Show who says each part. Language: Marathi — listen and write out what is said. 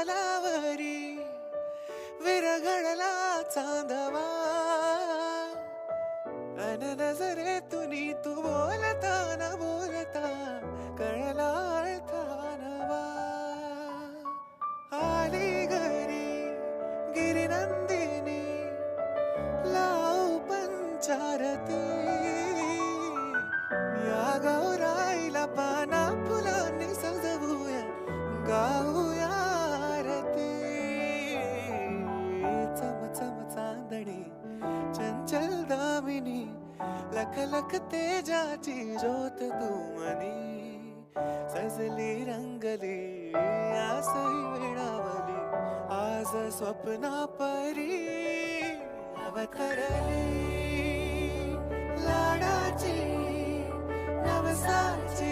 Speaker 1: डोलावरी विरघळला चांदवा अन नजरेतुनी तू बोलता न बोलता कळला अर्थानवा आली घरी गिरिनंदिनी लाव पंचारती या गौराईला पाना फुलांनी सजवूया गाऊया आरती चम चम चांदणी चंचल दामिनी लख लख तेजाची ज्योत तू मनी सजली रंगली आसई वेळावली आज स्वप्ना परी अवतरली लाडाची नवसाची